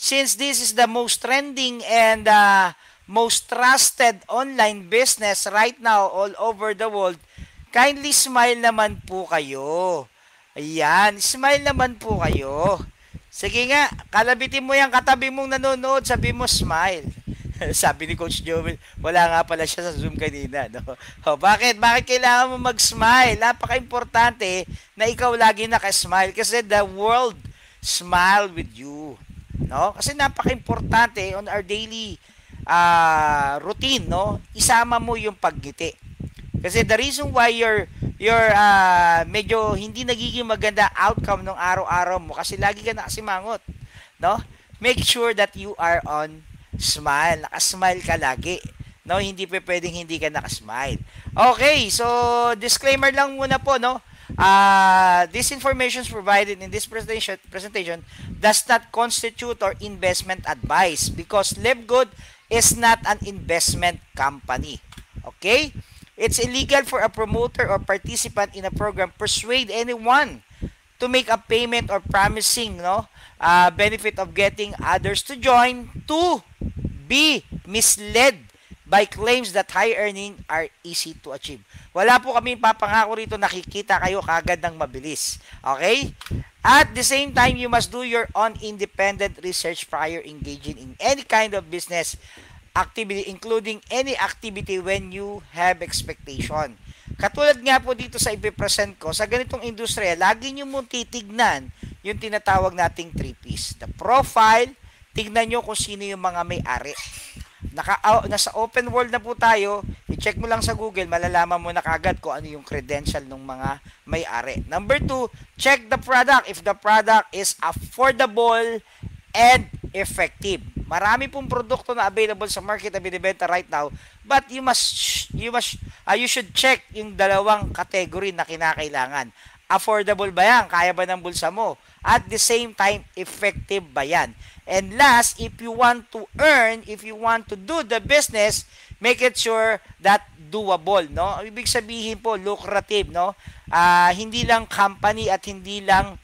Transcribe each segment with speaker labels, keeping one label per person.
Speaker 1: since this is the most trending and most trusted online business right now all over the world, kindly smile naman po kayo. Ayan, smile naman po kayo. Sige nga, kalabitin mo yung katabi mong nanonood, sabi mo smile. Sabi ni Coach Joel, wala nga pala siya sa Zoom kanina. No? O, bakit? Bakit kailangan mo mag-smile? Napaka-importante na ikaw lagi naka-smile kasi the world smile with you. No? Kasi napaka-importante on our daily routine, no? Isama mo yung paggiti. Kasi the reason why you're medyo hindi nagiging maganda outcome ng araw-araw mo kasi lagi ka nakasimangot, no? Make sure that you are on smile. Nakasmile ka lagi. No, hindi pa pwedeng hindi ka nakasmile. Okay, so disclaimer lang muna po, no? This information provided in this presentation does not constitute or investment advice because Live Good is not an investment company. Okay? It's illegal for a promoter or participant in a program persuade anyone to make a payment or promising benefit of getting others to join to be misled by claims that high earning are easy to achieve. Wala po kami papangako rito nakikita kayo kagad ng mabilis. Okay? At the same time, you must do your own independent research prior engaging in any kind of business activity, including any activity when you have expectation. Katulad nga po dito sa ipipresent ko, sa ganitong industriya, lagi nyo mong titignan yung tinatawag nating 3Ps. The profile, tignan nyo kung sino yung mga may-ari. Nasa open world na po tayo, i-check mo lang sa Google, malalaman mo na kagad kung ano yung credential ng mga may-ari. Number 2, check the product if the product is affordable and effective. Marami pong produkto na available sa market na binibenta right now, but you should check yung dalawang category na kinakailangan. Affordable ba yan? Kaya ba ng bulsa mo? At the same time, effective ba yan? And last, if you want to earn, if you want to do the business, make it sure that doable, no? Ibig sabihin po, lucrative, no? Hindi lang company at hindi lang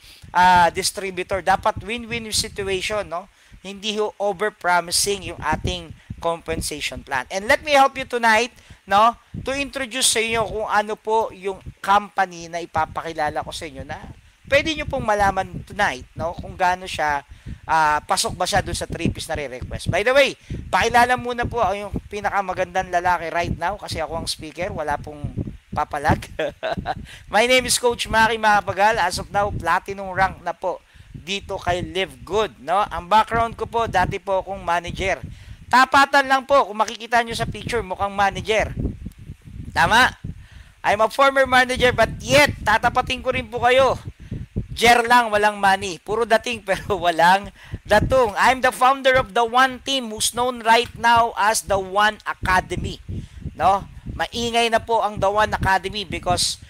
Speaker 1: distributor. Dapat win-win situation, no? Hindi over-promising yung ating compensation plan. And let me help you tonight, no, to introduce sa inyo kung ano po yung company na ipapakilala ko sa inyo na pwede nyo pong malaman tonight, no, kung gaano siya, pasok ba siya doon sa 3Ps na re-request. By the way, pakilala muna po yung pinakamagandang lalaki right now kasi ako ang speaker, wala pong papalag. My name is Coach Maki Makapagal. As of now, platinum rank na po dito kay Live Good, no? Ang background ko po, dati po akong manager. Tapatan lang po, kung makikita nyo sa picture, mukhang manager. Tama? I'm a former manager, but yet, tatapatin ko rin po kayo. Jer lang, walang money. Puro dating, pero walang datong. I'm the founder of the One Team, who's known right now as the One Academy. No? Maingay na po ang the One Academy because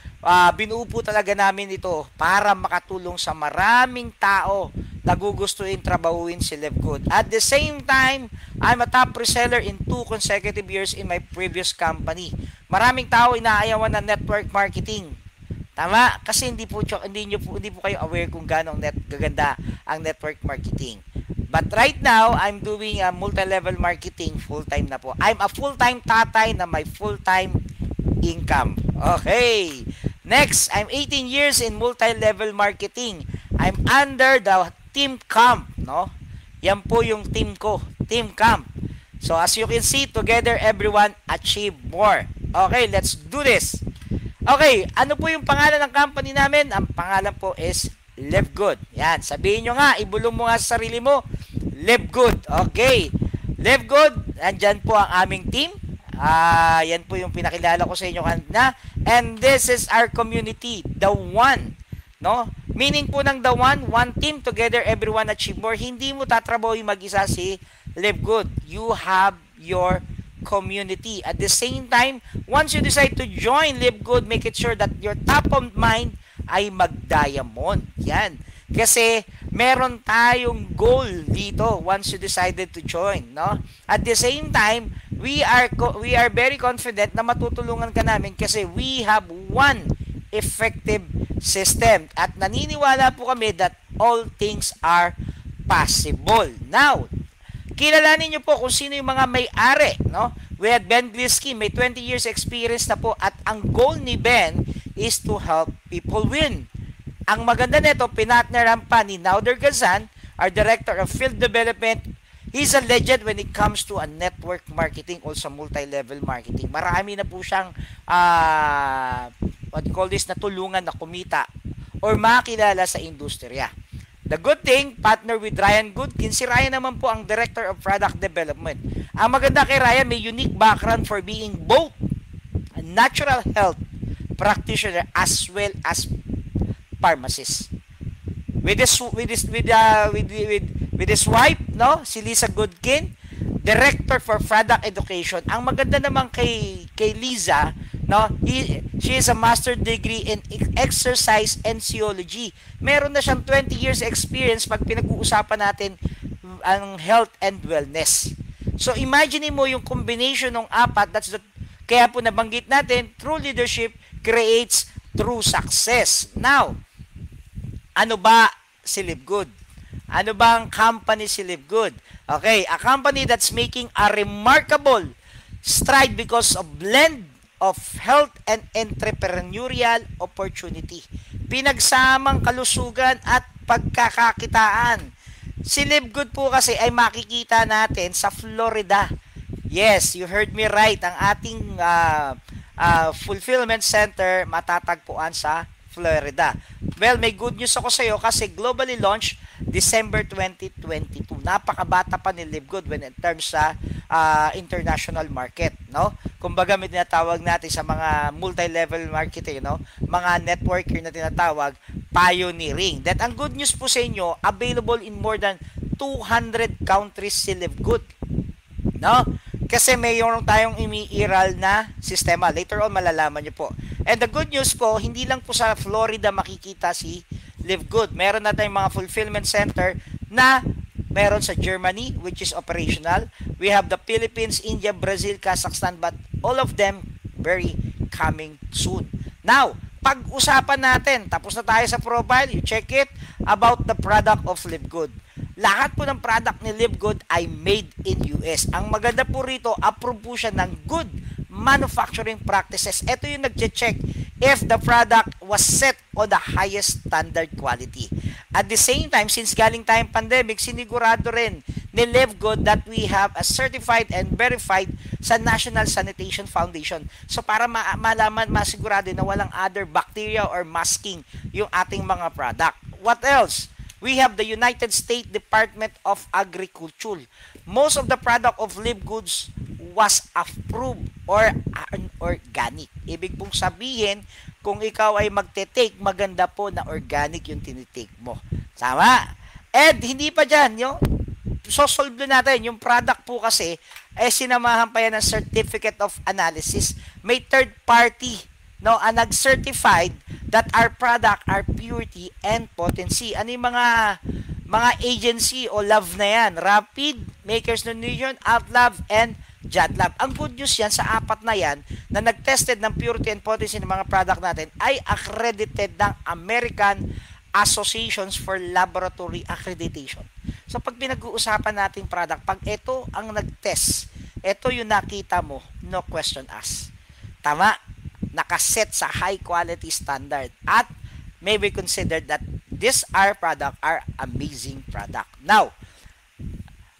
Speaker 1: binuo po talaga namin ito para makatulong sa maraming tao na gugustuhin trabahuin si Live Good. At the same time, I'm a top reseller in 2 consecutive years in my previous company. Maraming tao inaayawan ng network marketing. Tama? Kasi hindi po kayo aware kung gaano gaganda ang network marketing. But right now, I'm doing a multi-level marketing full-time na po. I'm a full-time tatay na may full-time income. Okay. Next, I'm 18 years in multi-level marketing. I'm under the Team Camp, no? Yan po yung team ko, Team Camp. So as you can see, together everyone achieve more. Okay, let's do this. Okay, ano po yung pangalan ng company namin? Ang pangalan po is Live Good. Yan, sabihin nyo nga, ibulong mo nga sa sarili mo, Live Good. Okay, Live Good, andyan po ang aming team. Yan po yung pinakilala ko sa inyo kanina. And this is our community, the One. No? Meaning po ng the One team, together everyone achieve more. Hindi mo tatrabaho yung mag-isa si Live Good. You have your community. At the same time, once you decide to join Live Good, make it sure that your top of mind ay mag-diamond. Yan. Kasi meron tayong goal dito once you decided to join, no? At the same time, we are very confident na matutulungan ka namin kasi we have one effective system. At naniniwala po kami that all things are possible. Now, kilalanin nyo po kung sino yung mga may-ari, no? We had Ben Glisky, may 20 years experience na po at ang goal ni Ben is to help people win. Ang maganda nito, pinatneran pa ni Nauder Gazan, our Director of Field Development. He's a legend when it comes to a network marketing, also multi-level marketing. Marami na po siyang what you call this, natulungan na kumita or makilala sa industriya. The good thing, partner with Ryan Goodkin. Si Ryan naman po ang Director of Product Development. Ang maganda kay Ryan, may unique background for being both a natural health practitioner as well as pharmacist. With his wife, no, si Lisa Goodkin, Director for Product Education. Ang maganda naman kay Lisa, no, she is a master degree in exercise and physiology. Meron na siyang 20 years experience pag pinag-uusapan natin ang health and wellness. So imagine mo yung combination ng apat, kaya po nabanggit natin, true leadership creates true success. Now, ano ba si Live Good? Ano ba ang company si Live Good? Okay, a company that's making a remarkable stride because of blend of health and entrepreneurial opportunity. Pinagsamang kalusugan at pagkakakitaan. Si Live Good po kasi ay makikita natin sa Florida. Yes, you heard me right. Ang ating fulfillment center matatagpuan sa Florida. Well, may good news ako sa iyo kasi globally launched December 2022. Napakabata pa ni Live Good when in terms sa international market, no? Kumbaga may tinatawag natin sa mga multi-level marketing, no? Mga networker na tinatawag pioneering. That ang good news po sa inyo, available in more than 200 countries si Live Good, no? Kasi mayroon tayong iniiral na sistema. Later on, malalaman nyo po. And the good news po, hindi lang po sa Florida makikita si Live Good. Meron na tayong mga fulfillment center na meron sa Germany, which is operational. We have the Philippines, India, Brazil, Kazakhstan, but all of them very coming soon. Now, pag-usapan natin, tapos na tayo sa profile, you check it, about the product of Live Good. Lahat po ng product ni Live Good ay made in US. Ang maganda po rito, approve po siya ng good manufacturing practices. Ito yung nag-check if the product was set on the highest standard quality. At the same time, since galing tayong pandemic, sinigurado rin ni Live Good that we have a certified and verified sa National Sanitation Foundation. So para malaman, masigurado na walang other bacteria or masking yung ating mga product. What else? We have the United States Department of Agriculture. Most of the product of Live Goods was approved or organic. Ibig pong sabihin, kung ikaw ay magte-take, maganda po na organic yung tinitake mo. Tama? And hindi pa dyan, yung solve natin, yung product po kasi, sinamahan pa yan ng Certificate of Analysis. May third party, no, nag-certified that our product are purity and potency. Ano yung mga agency o lab na yan? Rapid, Makers Nutrition, Outlab, and JADLab. Ang good news yan sa apat na yan na nag-tested ng purity and potency ng mga product natin ay accredited ng American Associations for Laboratory Accreditation. So pag pinag-uusapan nating product, pag ito ang nag-test, ito yung nakita mo, no question asked. Tama? Nakaset sa high quality standard at may be considered that this our product are amazing product. Now,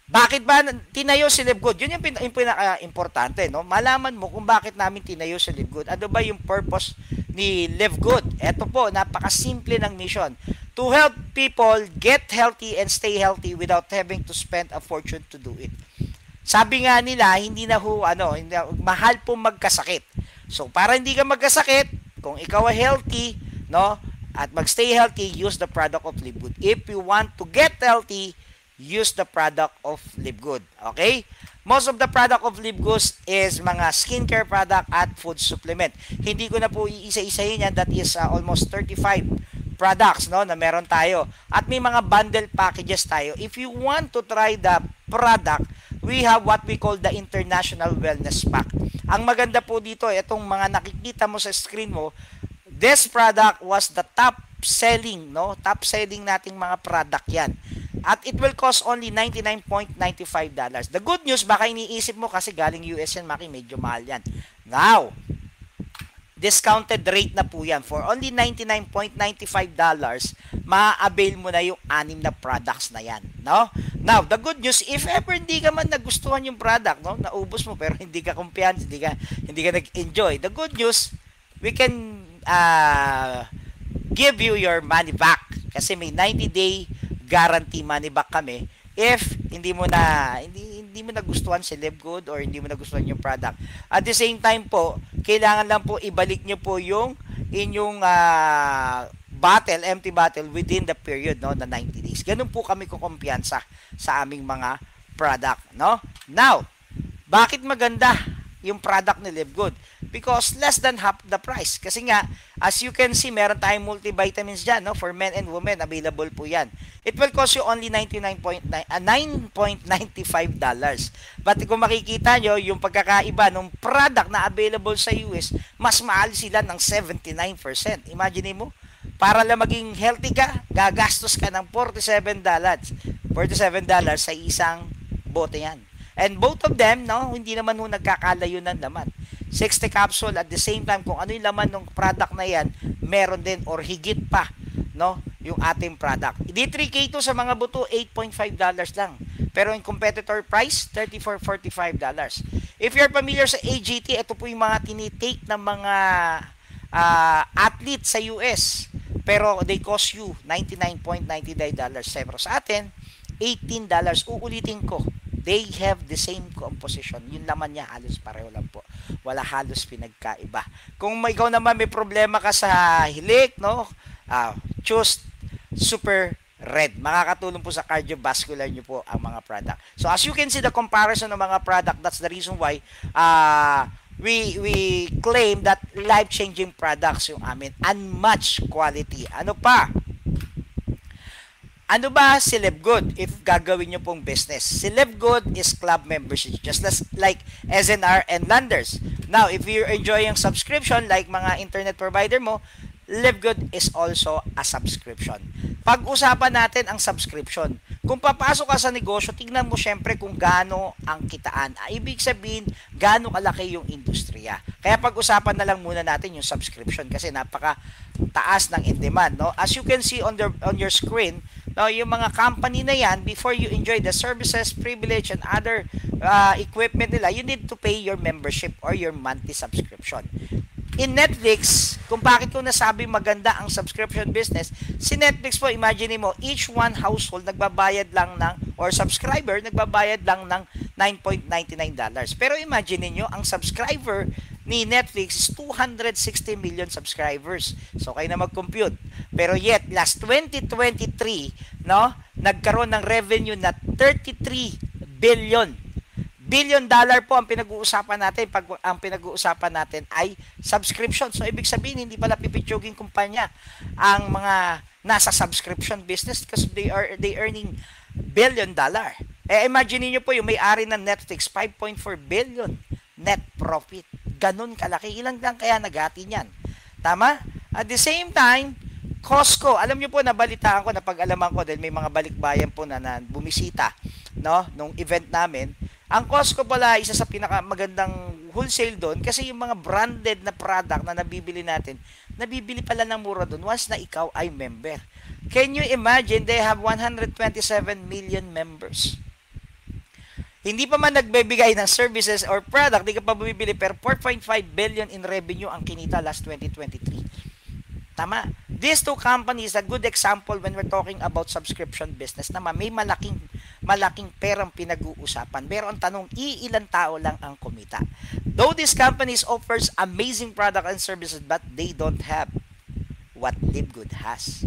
Speaker 1: bakit ba tinayo si Live Good? Yun yung pinaka-importante, no? Malaman mo kung bakit namin tinayo si Live Good. Ano ba yung purpose ni Live Good? Ito po, napakasimple ng mission. To help people get healthy and stay healthy without having to spend a fortune to do it. Sabi nga nila, hindi mahal po magkasakit. So, para hindi ka magkasakit, kung ikaw ay healthy, no, at magstay healthy, use the product of Live Good. If you want to get healthy, use the product of Live Good. Okay? Most of the product of Live Good is mga skincare product at food supplement. Hindi ko na po iisa-isahin yan. That is almost 35 products, no, na meron tayo. At may mga bundle packages tayo. If you want to try the product, we have what we call the International Wellness Pack. Ang maganda po dito, itong mga nakikita mo sa screen mo, this product was the top selling, no? Top selling nating mga product yan. At it will cost only $99.95. The good news, baka iniisip mo kasi galing US yan, Maki, medyo mahal yan. Now, discounted rate na po yan. For only $99.95, ma-avail mo na yung 6 na products na yan. No? Now, the good news, if ever hindi ka man nagustuhan yung product, no? Naubos mo pero hindi ka kumpiyansa, hindi ka nag-enjoy. The good news, we can give you your money back. Kasi may 90-day guarantee money back kami if hindi mo nagustuhan si Livegood or hindi mo nagustuhan yung product. At the same time po, kailangan lang po ibalik nyo po yung inyong empty bottle within the period, no, na 90 days. Ganun po kami kukumpiyansa sa aming mga product, no? Now, bakit maganda yung product ni Livegood? Because less than half the price. Kasi nga, as you can see, meron tayong multivitamins dyan, no? For men and women, available po yan. It will cost you only $9.95. But kung makikita nyo, yung pagkakaiba ng product na available sa US, mas mahal sila ng 79%. Imagine mo, para lang maging healthy ka, gagastos ka ng $47 sa isang bote yan. And both of them, no, hindi naman nagkakalayo ng laman. 60 capsule at the same time, kung ano yung laman ng product na yan, meron din or higit pa, no, yung ating product. D3K to sa mga buto, $8.5 lang. Pero in competitor price, $34.45. If you're familiar sa AGT, ito po yung mga tinitake ng mga athletes sa US. Pero they cost you $99.99. Pero sa atin, $18. Uulitin ko, they have the same composition. Yung laman niya halos pareho lang po. Wala halos pinagkaiba. Kung ikaw naman may problema ka sa hilik, no? Choose Super Red. Makakatulong po sa cardiovascular niyo po ang mga product. So as you can see the comparison ng mga product, that's the reason why we claim that life-changing products yung amin. Unmatched quality. Ano pa? Ano ba si Livegood if gagawin nyo pong business? Si Livegood is club membership, just like SNR and Landers. Now, if you're enjoying subscription like mga internet provider mo, Livegood is also a subscription. Pag-usapan natin ang subscription. Kung papasok ka sa negosyo, tingnan mo syempre kung gaano ang kitaan. Ibig sabihin, gaano kalaki yung industriya. Kaya pag-usapan na lang muna natin yung subscription kasi napaka taas ng in-demand. No? As you can see on your screen, no, yung mga company na yan, before you enjoy the services, privilege, and other equipment nila, you need to pay your membership or your monthly subscription. In Netflix, kung bakit ko nasabi maganda ang subscription business, si Netflix po, imagine mo, each one household nagbabayad lang ng, or subscriber, nagbabayad lang ng $9.99. Pero imagine niyo ang subscriber ni Netflix is 260 million subscribers. So, kayo na mag-compute. Pero yet, last 2023, no, nagkaroon ng revenue na 33 billion. $1 billion po ang pinag-uusapan natin pag ang pinag-uusapan natin ay subscription. So, ibig sabihin, hindi pala pipitsuging kumpanya ang mga nasa subscription business kasi they earning $1 billion. Imagine niyo po yung may-ari ng Netflix, 5.4 billion net profit. Ganun kalaki. Ilan lang kaya naghati niyan? Tama? At the same time, Costco, alam niyo po, nabalitaan ko, napag-alaman ko dahil may mga balikbayan po na bumisita, no, nung event namin. Ang Costco pala, isa sa pinakamagandang wholesale doon kasi yung mga branded na product na nabibili natin, nabibili pala ng mura doon once na ikaw ay member. Can you imagine, they have 127 million members. Hindi pa man nagbibigay ng services or product, di ka pa bumibili, pero 4.5 billion in revenue ang kinita last 2023. Tama. These two companies, a good example when we're talking about subscription business naman, may malaking perang pinag-uusapan. Pero ang tanong, iilan tao lang ang kumita. Though these companies offers amazing product and services, but they don't have what Livegood has.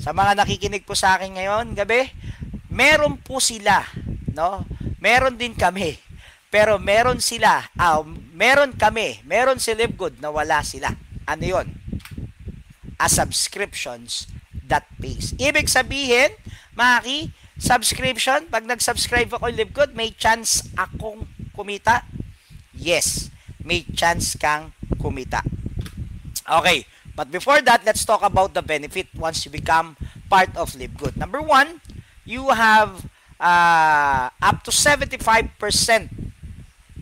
Speaker 1: Sa mga nakikinig po sa akin ngayon, gabi, meron po sila, no? Meron din kami. Pero meron sila, meron si Livegood na wala sila. Ano yun? A subscriptions that pays. Ibig sabihin, Maki, subscription, pag nag-subscribe ako kay Livegood, may chance akong kumita? Yes, may chance kang kumita. Okay, but before that, let's talk about the benefit once you become part of Livegood. Number one, you have up to 75%,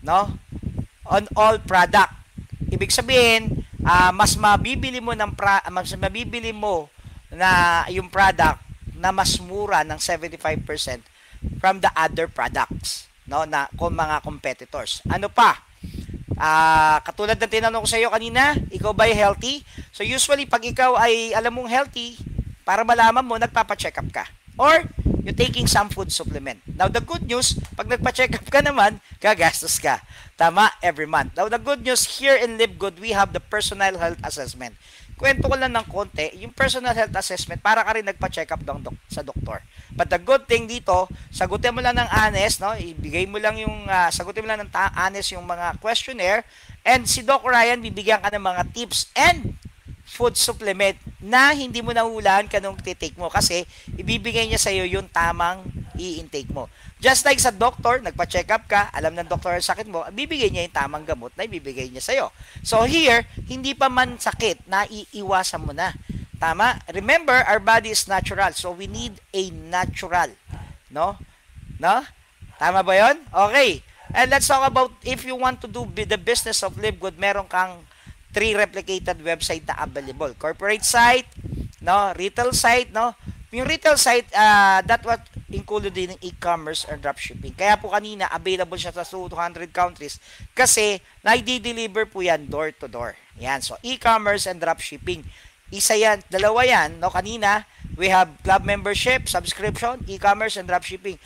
Speaker 1: no, on all product. Ibig sabihin, mas mabibili mo na yung product na mas mura ng 75% from the other products, no, na kung mga competitors. Ano pa? Katulad ng tinanong ko sa iyo kanina, ikaw ba ay healthy? So usually pag ikaw ay alam mong healthy, para malaman mo, nagpapa-check up ka. Or you're taking some food supplement. Now the good news, pag nagpa-check up ka naman, gagastos ka. Tama, every month. Now the good news, here in Live Good, we have the personal health assessment. Kwento ko lang ng konti, yung personal health assessment, para ka rin nagpa-check up sa doktor. But the good thing dito, sagutin mo lang ng honest, no? Ibigay mo lang yung, sagutin mo lang ng honest yung mga questionnaire, and si Doc Ryan, bibigyan ka ng mga tips and food supplement na hindi mo nahulaan kanong titake mo kasi ibibigay niya sa iyo yung tamang i-intake mo. Just like sa doktor, nagpa-check up ka, alam ng doktor ang sakit mo, bibigay niya yung tamang gamot na ibibigay niya sa iyo. So here, hindi pa man sakit, na iiwasan mo na. Tama? Remember, our body is natural. So we need a natural. No? No? Tama ba 'yon? Okay. And let's talk about if you want to do the business of Live Good, meron kang 3 replicated website na available. Corporate site, no, retail site, no. Yung retail site, that what included in e-commerce or dropshipping. Kaya po kanina, available siya sa 200 countries kasi na-deliver po yan door to door. Yan, so e-commerce and dropshipping. Isa yan, dalawa yan, no. Kanina, we have club membership, subscription, e-commerce and dropshipping.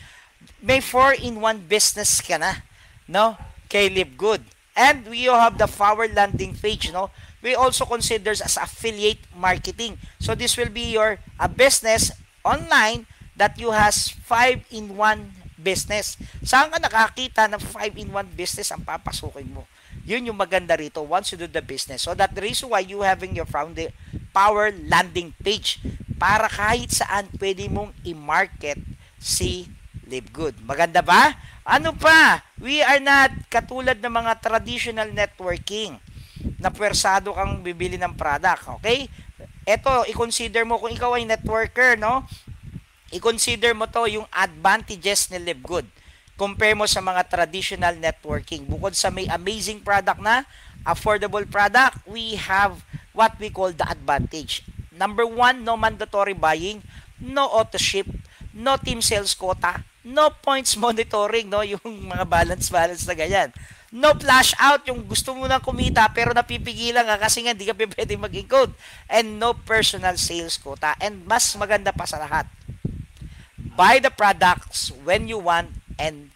Speaker 1: May 4-in-1 business ka na, no, kay Live Good. And we have the Power Landing page, no? We also consider as affiliate marketing. So this will be your business online that you has 5-in-1 business. Saan ka nakakita ng 5-in-1 business ang papasukin mo? Yun yung maganda rito once you do the business. So that the reason why you having your Power Landing page para kahit saan pwede mong i-market si Live Good. Maganda ba? Ano pa? We are not katulad ng mga traditional networking na pwersado kang bibili ng product. Okay? Ito, i-consider mo kung ikaw ay networker, no? I-consider mo to yung advantages ni Live Good. Compare mo sa mga traditional networking. Bukod sa may amazing product na, affordable product, we have what we call the advantage. Number 1, no mandatory buying, no auto ship, no team sales quota, no points monitoring, no, yung mga balance na ganyan. No flash out, yung gusto mo nang kumita pero napipigilan ka kasi nga hindi ka pwede mag-encode. And no personal sales quota. And mas maganda pa sa lahat, buy the products when you want and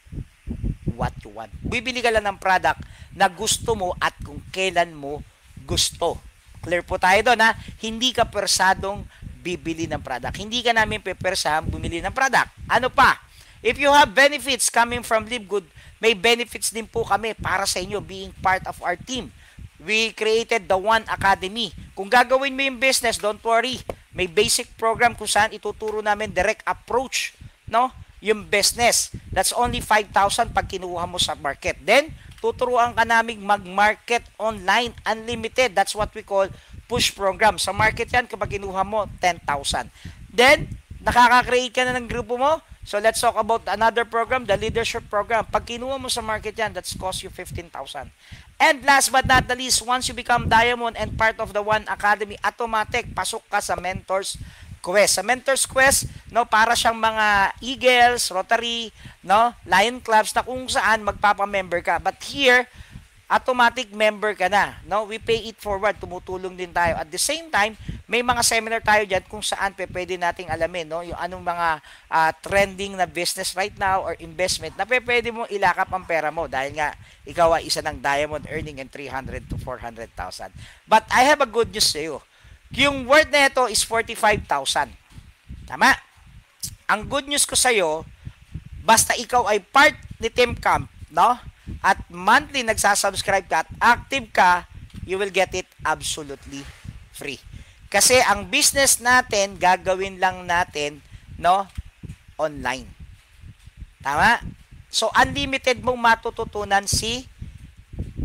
Speaker 1: what you want. Bibili ka lang ng product na gusto mo at kung kailan mo gusto. Clear po tayo doon, ha? Hindi ka persadong bibili ng product. Hindi ka namin pepersahan bumili ng product. Ano pa? If you have benefits coming from Live Good, may benefits din po kami para sa inyo being part of our team. We created the One Academy. Kung gagawin mo yung business, don't worry. May basic program kung saan ituturo namin direct approach, no? Yung business. That's only 5,000 pag kinuha mo sa market. Then, tuturuan ka namin mag-market online, unlimited. That's what we call push program. Sa market yan, kapag kinuha mo, 10,000. Then, nakaka-create ka na ng grupo mo. So, let's talk about another program, the leadership program. Pag kinuha mo sa market yan, that's cost you 15,000. And last but not the least, once you become Diamond and part of the One Academy, automatic, pasok ka sa Mentors Quest. Sa Mentors Quest, no, para siyang mga Eagles, Rotary, no, Lion Clubs na kung saan magpapa-member ka. But here, automatic member ka na, no? We pay it forward, tumutulong din tayo. At the same time, may mga seminar tayo diyan kung saan pwede nating alamin, no, yung anong mga trending na business right now or investment na pwede mo ilakap ang pera mo dahil nga ikaw ay isa ng diamond earning in 300 to 400,000. But I have a good news sa iyo. Yung worth na ito is 45,000. Tama? Ang good news ko sa iyo, basta ikaw ay part ni Team Camp, no? At monthly nagsasubscribe ka at active ka, you will get it absolutely free. Kasi ang business natin, gagawin lang natin, no, online. Tama? So, unlimited mong matututunan si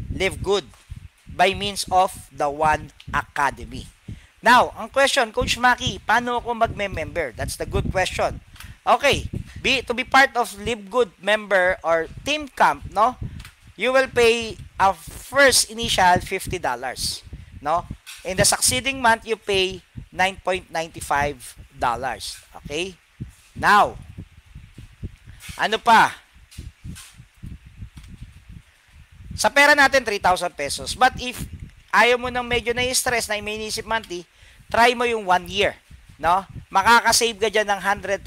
Speaker 1: Live Good by means of the One Academy. Now, ang question, Coach Maki, paano ako magme-member? That's the good question. Okay, to be part of Live Good member or team camp, no? You will pay a first initial $50, no? In the succeeding month, you pay $9.95. Okay? Now, ano pa? Sa pera natin, 3,000 pesos. But if ayaw mo nang medyo na-stress na may inisip monthly, try mo yung 1 year. No? Makakasave ka dyan ng $120,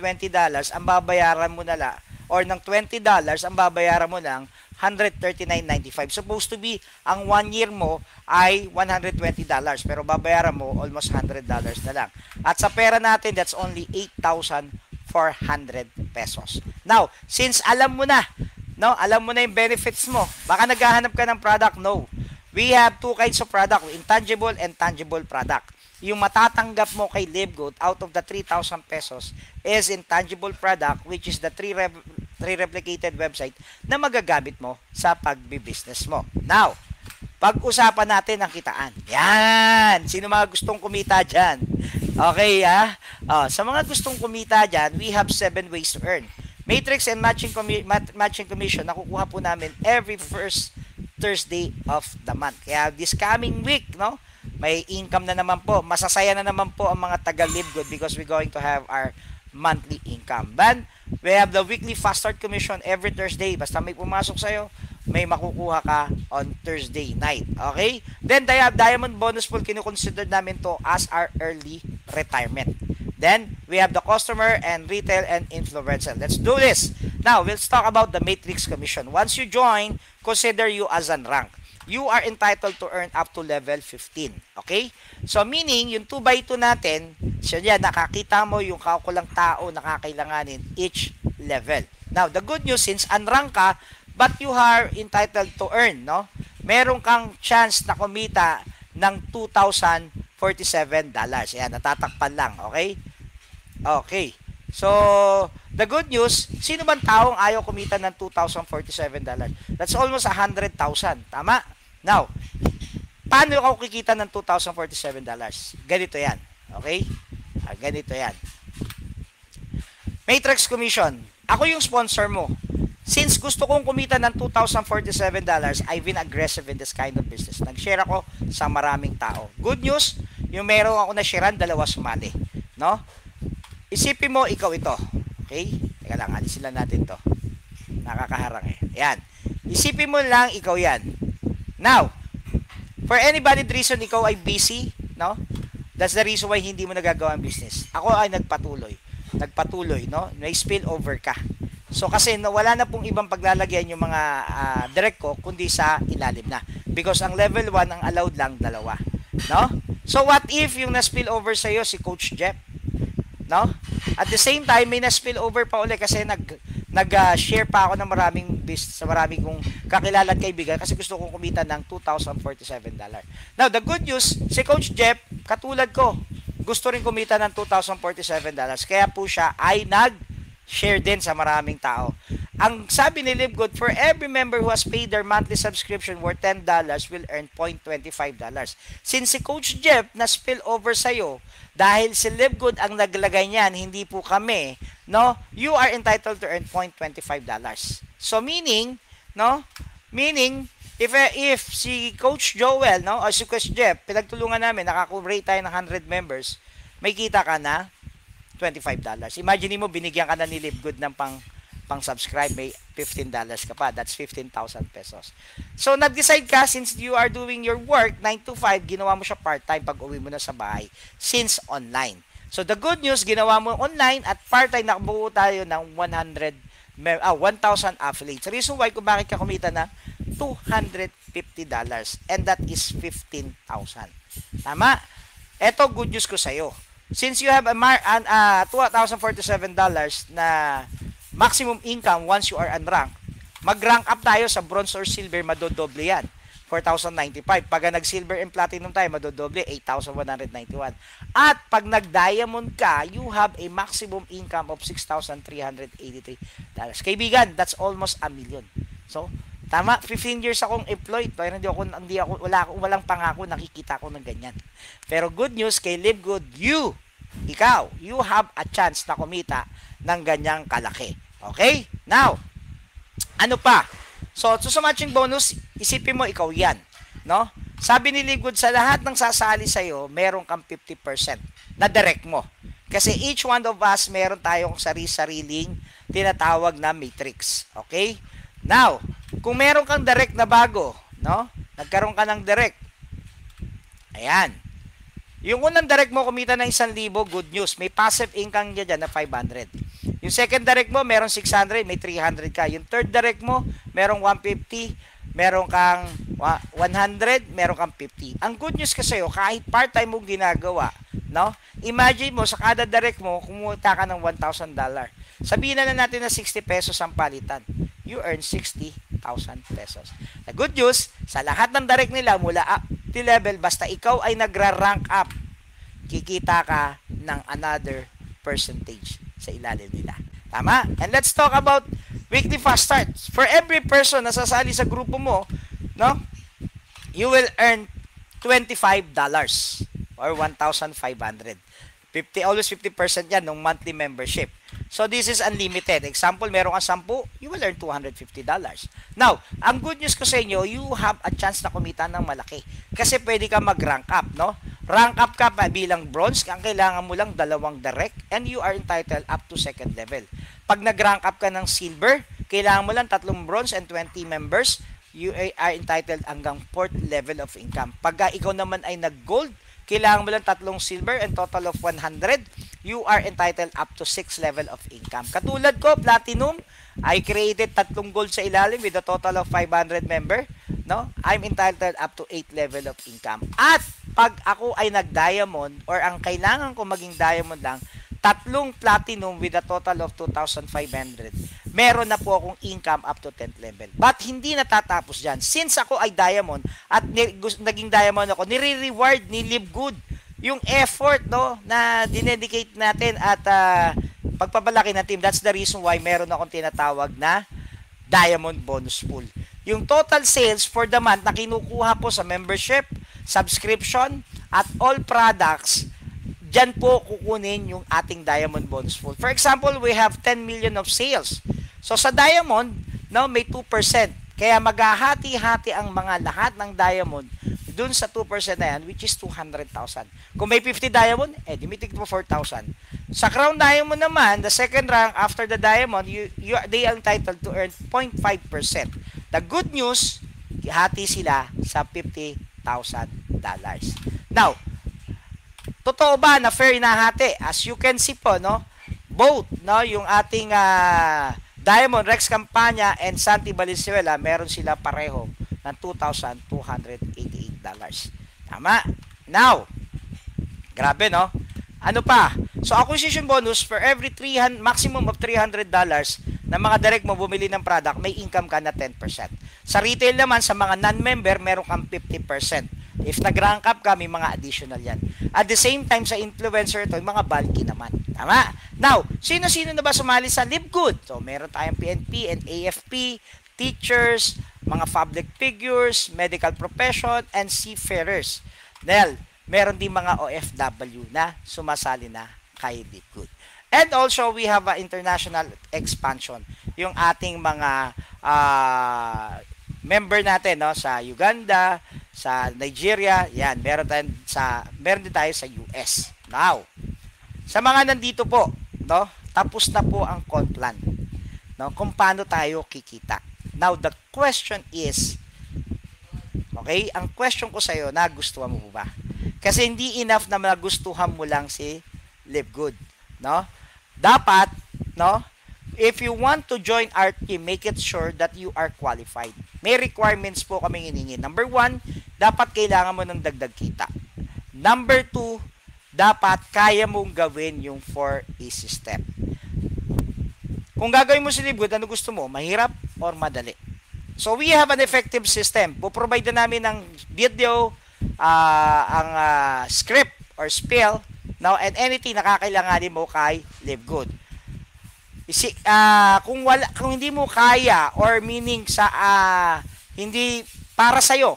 Speaker 1: ang babayaran mo na lang, or ng $20, ang babayaran mo lang, $139.95. Supposed to be, ang 1 year mo ay $120, pero babayaran mo almost $100 na lang. At sa pera natin, that's only 8,400 pesos. Now, since alam mo na, no, alam mo na yung benefits mo, baka naghahanap ka ng product, no. We have two kinds of product, intangible and tangible product. Yung matatanggap mo kay Live Good out of the 3,000 pesos is intangible product, which is the three replicated website na magagamit mo sa pagbi-business mo. Now, pag-usapan natin ang kitaan. Yan! Sino mga gustong kumita dyan? Okay, sa mga gustong kumita dyan, we have 7 ways to earn. Matrix and matching commission, nakukuha po namin every first Thursday of the month. Kaya this coming week, no, may income na naman po. Masasaya na naman po ang mga taga-Live Good because we're going to have our monthly income. Then, we have the weekly fast start commission every Thursday. Basta may pumasok sa'yo, may makukuha ka on Thursday night. Okay? Then, Diamond Bonus Pool, kinukonsider namin to as our early retirement. Then, we have the customer and retail and influencer. Let's do this. Now, let's talk about the Matrix Commission. Once you join, consider you as an rank. You are entitled to earn up to level 15. Okay? So, meaning, yung 2x2 natin, so yan, nakakita mo yung kaukulang tao na kakailanganin each level. Now, the good news, since unrank ka, but you are entitled to earn, no? Meron kang chance na kumita ng $2,047. Ayan, natatakpan lang. Okay? Okay. So, the good news, sino bang taong ayaw kumita ng $2,047? That's almost $100,000. Tama? Now, paano ako kikita ng $2,047? Ganito yan. Okay? Ganito yan. Matrix Commission. Ako yung sponsor mo. Since gusto kong kumita ng $2,047, I've been aggressive in this kind of business. Nag-share ako sa maraming tao. Good news, yung meron ako na sharean, 2 sumali. No? Isipin mo, ikaw ito. Okay? Teka lang, alisin lang natin to. Nakakaharang eh. Ayan. Isipin mo lang, ikaw yan. Now, for any valid reason, ikaw ay busy, no? That's the reason why hindi mo nagagawa ang business. Ako ay nagpatuloy, no? May spill over ka. So, kasi wala na pong ibang paglalagyan yung mga direct ko, kundi sa ilalim na. Because ang level 1, ang allowed lang 2. No? So, what if yung na-spill over sa'yo si Coach Jeff? No? At the same time, may na-spill over pa ulit kasi nag-share pa ako ng maraming business, sa maraming kong kakilala at kaibigan kasi gusto kong kumita ng $2,047. Now, the good news, si Coach Jeff, katulad ko, gusto rin kumita ng $2,047. Kaya po siya ay nag-share din sa maraming tao. Ang sabi ni Live Good, for every member who has paid their monthly subscription worth $10 will earn $0.25. Since si Coach Jeff na spill over sa'yo, dahil si Live Good ang naglagay niyan, hindi po kami, no? You are entitled to earn $0.25. So meaning, no? Meaning, if si Coach Joel, no, o si Coach Jeff, pinagtulungan namin, nakakurate tayo ng 100 members, may kita ka na $25. Imagine mo, binigyan ka na ni Live Good ng pang-subscribe, may $15 ka pa. That's 15,000 pesos. So, nag-decide ka, since you are doing your work, 9 to 5, ginawa mo siya part-time pag uwi mo na sa bahay, since online. So, the good news, ginawa mo online at part-time, nakabuo tayo ng 1,000 affiliates. Reason why kung bakit ka kumita na $250 and that is 15,000. Tama? Ito, good news ko sa'yo. Since you have a $2,047 na maximum income once you are unranked, mag-rank up tayo sa bronze or silver, madodoble yan. 4,095. Pag nag-silver and platinum tayo, madodoble, 8,191. At pag nag-diamond ka, you have a maximum income of $6,383. Kaibigan, that's almost $1 million. So, tama, 15 years akong employed, pero walang pangako, nakikita ko ng ganyan. Pero good news, kay Live Good, you have a chance na kumita ng ganyang kalaki. Okay? Now, ano pa? So sa matching bonus, isipin mo ikaw yan. No? Sabi ni Live Good, sa lahat ng sasali sa'yo, meron kang 50% na direct mo. Kasi each one of us, meron tayong sarili-sariling tinatawag na matrix. Okay? Now, kung meron kang direct na bago, no? Nagkaroon ka ng direct. Ayan. Yung unang direct mo, kumita ng 1,000, good news. May passive income dyan na 500. Yung second direct mo, meron 600, may 300 ka. Yung third direct mo, merong 150, meron kang 100, meron kang 50. Ang good news kasi kahit part-time mo ginagawa, no? Imagine mo, sa kada direct mo, kumita ka ng $1,000. Sabihin na natin na 60 pesos ang palitan. You earn 60,000 pesos. The good news, sa lahat ng direct nila, mula up to level, basta ikaw ay nagra-rank up, kikita ka ng another percentage sa ilalim nila. Tama? And let's talk about weekly fast start. For every person na sasali sa grupo mo, no, you will earn $25 or 1,500. Always 50% yan ng monthly membership. So this is unlimited. Example, meron kang 10, you will earn $250. Now, ang good news ko sa inyo, you have a chance na kumita ng malaki. Kasi pwede ka mag-rank up, no? Rank up ka pa bilang bronze, ang kailangan mo lang 2 direct and you are entitled up to second level. Pag nag-rank up ka ng silver, kailangan mo lang 3 bronze and 20 members, you are entitled hanggang 4th level of income. Pag ikaw naman ay nag-gold, kailangan mo lang 3 silver and total of 100, you are entitled up to 6th level of income. Katulad ko, platinum, I created 3 gold sa ilalim with a total of 500 member. No? I'm entitled up to 8th level of income. At pag ako ay nag-diamond or ang kailangan ko maging diamond lang, 3 platinum with a total of 2,500. Meron na po akong income up to 10th level. But hindi natatapos dyan. Since ako ay diamond at naging diamond ako, nire-reward ni Live Good yung effort, no, na dinedicate natin at pagpapalaki ng team. That's the reason why meron akong tinatawag na diamond bonus pool. Yung total sales for the month na kinukuha po sa membership, subscription, at all products, dyan po kukunin yung ating diamond bonus pool. For example, we have 10 million of sales. So sa diamond, no, may 2%. Kaya maghahati-hati ang mga lahat ng diamond dun sa 2% na yan, which is 200,000. Kung may 50 diamond, dimitig mo 4,000. Sa crown diamond naman, the second rank after the diamond, they are entitled to earn 0.5%. The good news, hati sila sa $50,000. Now, totoo ba na fair inahati? As you can see po, no, both, no, yung ating Diamond, Rex Campania, and Santi Valenzuela, meron sila pareho ng $2,288. Tama? Now, grabe, no? Ano pa? So, acquisition bonus for every maximum of $300 na mga direct mo bumili ng product, may income ka na 10%. Sa retail naman, sa mga non-member, meron kang 50%. If nag-rank up ka, may mga additional yan. At the same time, sa influencer, ito, mga bulky naman. Tama? Now, sino-sino na ba sumali sa Live Good? So, meron tayong PNP and AFP, teachers, mga public figures, medical profession, and seafarers. Dahil, meron din mga OFW na sumasali na kay Live Good. And also, we have an international expansion. Yung ating mga member natin, no, sa Uganda, sa Nigeria, yan, meron din tayo sa US. Now, sa mga nandito po, no, tapos na po ang call plan, no, kung paano tayo kikita. Now, the question is, okay, ang question ko sa iyo, nagustuhan mo ba? Kasi hindi enough na nagustuhan mo lang si Live Good, no? Dapat, no, if you want to join our team, make it sure that you are qualified. May requirements po kaming hiningi. Number 1, dapat kailangan mo ng dagdag kita. Number 2, dapat kaya mong gawin yung 4 easy step. Kung gagawin mo si Live Good, ano gusto mo? Mahirap or madali? So, we have an effective system. Puprovide na namin ng video, ang script or spell, now, and anything na kakailanganin mo kay Live Good. Kung hindi mo kaya or meaning sa hindi para sa iyo,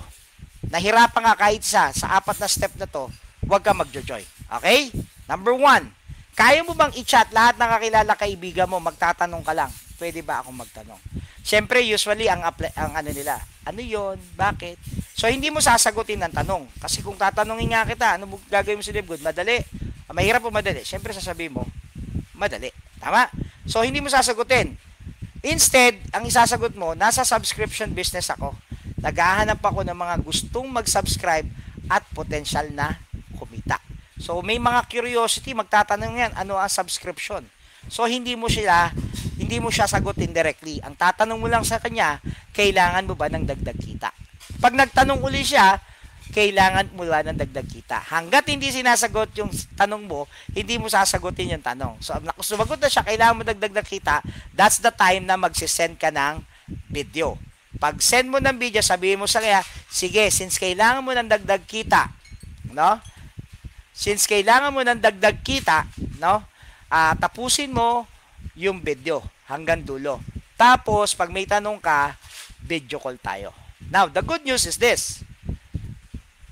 Speaker 1: nahirapan nga kahit sa 4 na step na to, huwag ka magjo-join. Okay? Number 1, Kaya mo bang i-chat lahat ng kakilala kaibigan mo, magtatanong ka lang, pwede ba akong magtanong? Siyempre, usually, ang ano nila, ano yon, bakit? So, hindi mo sasagutin ng tanong. Kasi kung tatanungin nga kita, ano mo gagawin mo si Live Good? Madali. Mahirap o madali? Siyempre, sasabihin mo, madali. Tama? So, hindi mo sasagutin. Instead, ang isasagot mo, nasa subscription business ako. Naghahanap ako ng mga gustong mag-subscribe at potential na kumita. So, may mga curiosity, magtatanong yan, ano ang subscription? So, hindi mo siya sagutin directly. Ang tatanong mo lang sa kanya, kailangan mo ba ng dagdag kita? Pag nagtanong uli siya, kailangan mo ba ng dagdag kita? Hanggat hindi sinasagot yung tanong mo, hindi mo sasagutin yung tanong. So, kung sumagot na siya, kailangan mo dagdag kita, that's the time na magsisend ka ng video. Pag send mo ng video, sabihin mo sa kanya, sige, since kailangan mo ng dagdag kita, no? Since kailangan mo ng dagdag kita, no? Tapusin mo yung video hanggang dulo. Tapos, pag may tanong ka, video call tayo. Now, the good news is this.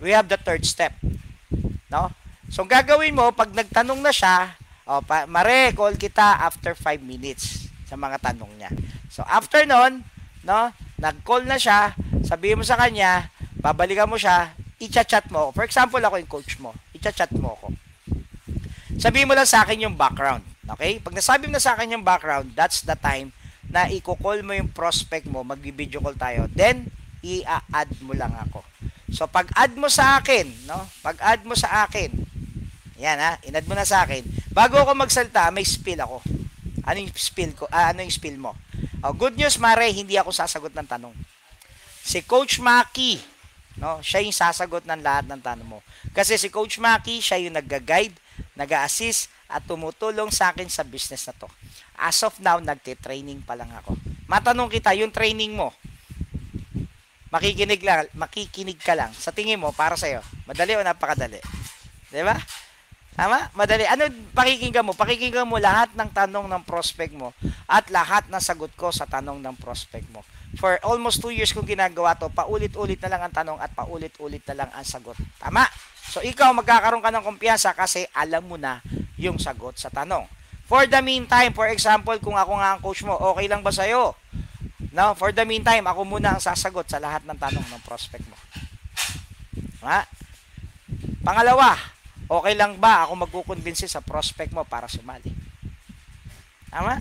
Speaker 1: We have the third step. No? So, gagawin mo, pag nagtanong na siya, Mare, call kita after 5 minutes sa mga tanong niya. So, after nun, no, nag-call na siya, sabihin mo sa kanya, babalikan mo siya, i-chat mo. For example, ako yung coach mo. I-chat mo ako. Sabihin mo lang sa akin yung background. Okay? Pag nasabi mo na sa akin yung background, that's the time na i-call mo yung prospect mo, mag-video call tayo. Then, i-add mo lang ako. So, pag-add mo sa akin, no? Pag-add mo sa akin, yan ha, in-add mo na sa akin. Bago ako magsalita, may spill ako. Ano yung spill ko? Ano yung spill mo? Good news, Mare, hindi ako sasagot ng tanong. Si Coach Maki, no? Siya yung sasagot ng lahat ng tanong mo. Kasi si Coach Maki, siya yung nag-guide, nag-assist, at tumutulong sa akin sa business na to. As of now, nagte-training pa lang ako. Matanong kita, yung training mo, makikinig ka lang. Sa tingin mo, para sa'yo, madali o napakadali? Diba? Tama? Madali. Ano pakikinggan mo? Pakikinggan mo lahat ng tanong ng prospect mo at lahat ng sagot ko sa tanong ng prospect mo. For almost 2 years kong ginagawa to, paulit-ulit na lang ang tanong at paulit-ulit na lang ang sagot. Tama? So, ikaw magkakaroon ka ng kumpiyansa kasi alam mo na yung sagot sa tanong. For the meantime, for example, kung ako nga ang coach mo, okay lang ba sa'yo? No? For the meantime, ako muna ang sasagot sa lahat ng tanong ng prospect mo. Ha? Pangalawa, okay lang ba ako magkukonvince sa prospect mo para sumali? Tama?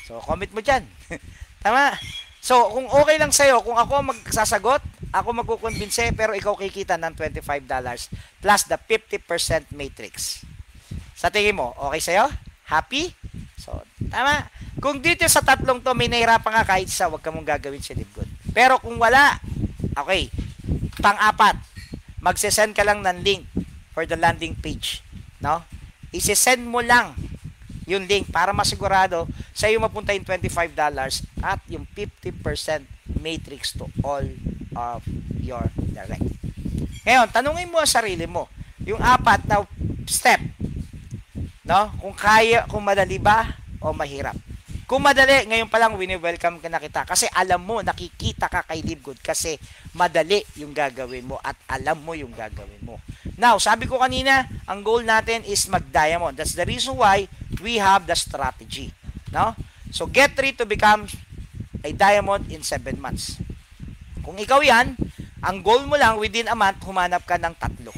Speaker 1: So, comment mo dyan. Tama? So, kung okay lang sa'yo, kung ako magsasagot, ako magkukonvince, pero ikaw kikita ng $25 plus the 50% matrix. Sa tingin mo, okay sa'yo? Happy? So, tama? Kung dito sa tatlong to, may nahirapan ka kahit isa, huwag ka mong gagawin si Live Good. Pero kung wala, okay. Pang-apat, magsisend ka lang ng link for the landing page. No? Isisend mo lang yung link para masigurado sa iyo mapunta yung $25 at yung 50% matrix to all of your direct. Ngayon, tanungin mo ang sarili mo. Yung apat na step. No? Kung kaya, kung madali ba o mahirap. Kung madali, ngayon pa lang wini-welcome ka na kita kasi alam mo, nakikita ka kay Live Good kasi madali yung gagawin mo at alam mo yung gagawin mo. Now, sabi ko kanina, ang goal natin is mag-diamond. That's the reason why we have the strategy. No? So, get ready to become a diamond in 7 months. Kung ikaw yan, ang goal mo lang within a month, humanap ka ng 3.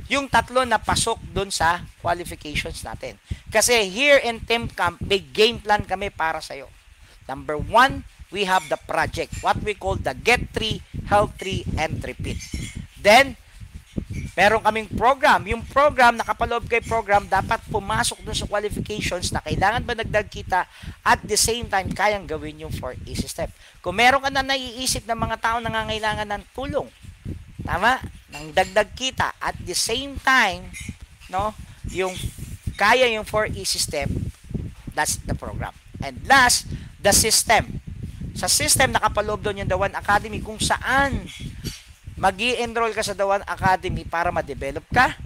Speaker 1: Yung 3 na pasok dun sa qualifications natin. Kasi here in Team Camp, may game plan kami para sa'yo. Number 1, we have the project. What we call the Get 3, Help 3, and Repeat. Then, meron kaming program. Yung program, nakapaloob kay program, dapat pumasok dun sa qualifications na kailangan ba nagdag kita at the same time, kayang gawin yung 4 easy step. Kung meron ka na naiisip ng mga tao na nangangailangan ng tulong, tama? Nang dagdag kita at the same time, no, yung kaya yung 4 easy step, that's the program. And last, the system. Sa system, nakapaloob doon yung The One Academy kung saan mag-i-enroll ka sa The One Academy para ma-develop ka,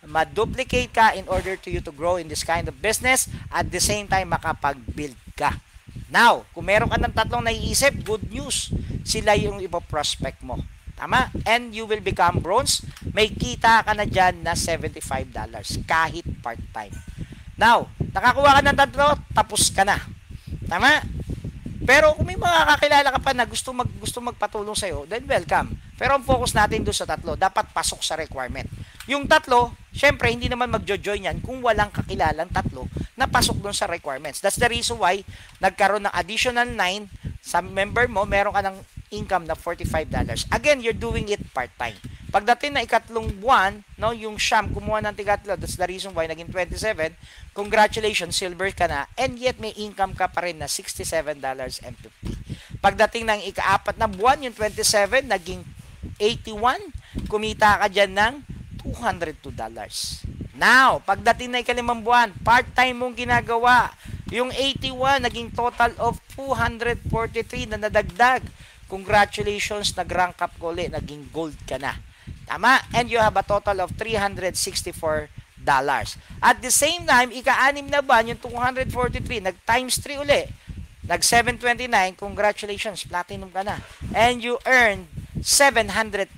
Speaker 1: ma-duplicate ka in order to you to grow in this kind of business at the same time makapag-build ka. Now, kung meron ka ng 3 naiisip, good news. Sila yung ipo-prospect mo. Tama? And you will become bronze. May kita ka na dyan na $75 kahit part-time. Now, nakakuha ka ng tatlo, tapos ka na. Tama? Pero kung may mga kakilala ka pa na gusto magpatulong sa'yo, then welcome. Pero ang focus natin doon sa tatlo, dapat pasok sa requirement. Yung tatlo, syempre, hindi naman magjo-join yan kung walang kakilalang tatlo na pasok doon sa requirements. That's the reason why nagkaroon ng additional 9 sa member mo, meron ka ng income na $45. Again, you're doing it part-time. Pagdating na ikatlong buwan, no, yung Sham kumuha ng tigatlo, that's the reason why naging 27. Congratulations, silver ka na, and yet may income ka pa rin na $67.50. Pagdating ng ikaapat na buwan, yung 27, naging 81, kumita ka dyan ng $202. Now, pagdating na ikalimang buwan, part-time mong ginagawa, yung 81, naging total of 243 na nadagdag. Congratulations, nag-rank up ko ulit, naging gold ka na. Tama? And you have a total of $364. At the same time, ika-anim na buwan, yung 243, nag-times 3 uli. Nag-729, congratulations, platinum ka na. And you earned $729.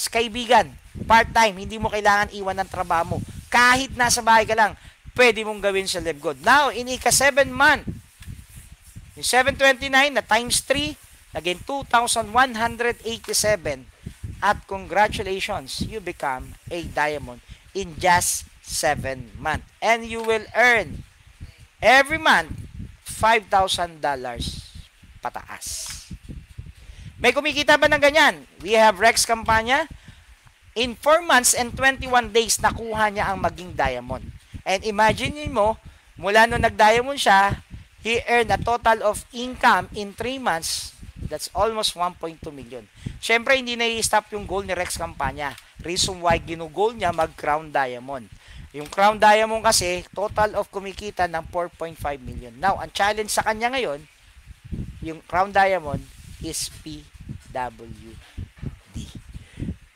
Speaker 1: Kaibigan, part-time, hindi mo kailangan iwan ng trabaho mo. Kahit nasa bahay ka lang, pwede mong gawin sa LiveGood. Now, in ika-7 month, yung 729 na times 3, naging 2,187. At congratulations, you become a diamond in just 7 months. And you will earn every month $5,000 pataas. May kumikita ba ng ganyan? We have Rex Campania. In 4 months and 21 days, nakuha niya ang maging diamond. And imagine mo, mula nung nag-diamond siya, he earned a total of income in 3 months. That's almost 1.2 million. Siyempre, hindi na i-stop yung goal ni Rex Campania. Reason why ginugol niya mag-Crown Diamond. Yung Crown Diamond kasi, total of kumikita ng 4.5 million. Now, ang challenge sa kanya ngayon, yung Crown Diamond is PWD.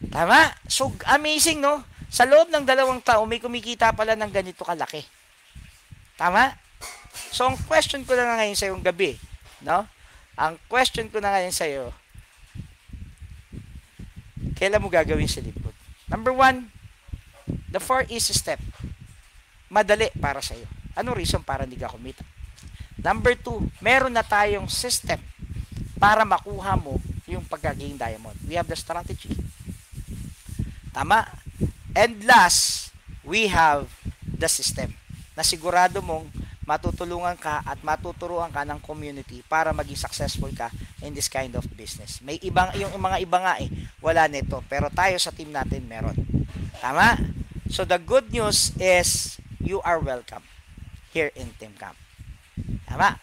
Speaker 1: Tama? So, amazing, no? Sa loob ng 2 taon, may kumikita pala ng ganito kalaki. Tama? So, ang question ko na ngayon sa yung gabi, no? Ang question ko na ngayon sa iyo, kailan mo gagawin sa LiveGood? Number 1, the 4 easy step. Madali para sa iyo. Anong reason para hindi ka kumita? Number 2, meron na tayong system para makuha mo yung pagiging diamond. We have the strategy. Tama? And last, we have the system na sigurado mong matutulungan ka at matuturuan ka ng community para maging successful ka in this kind of business. May ibang, yung mga iba nga wala nito. Pero tayo sa team natin meron. Tama? So the good news is you are welcome here in Team Camp. Tama?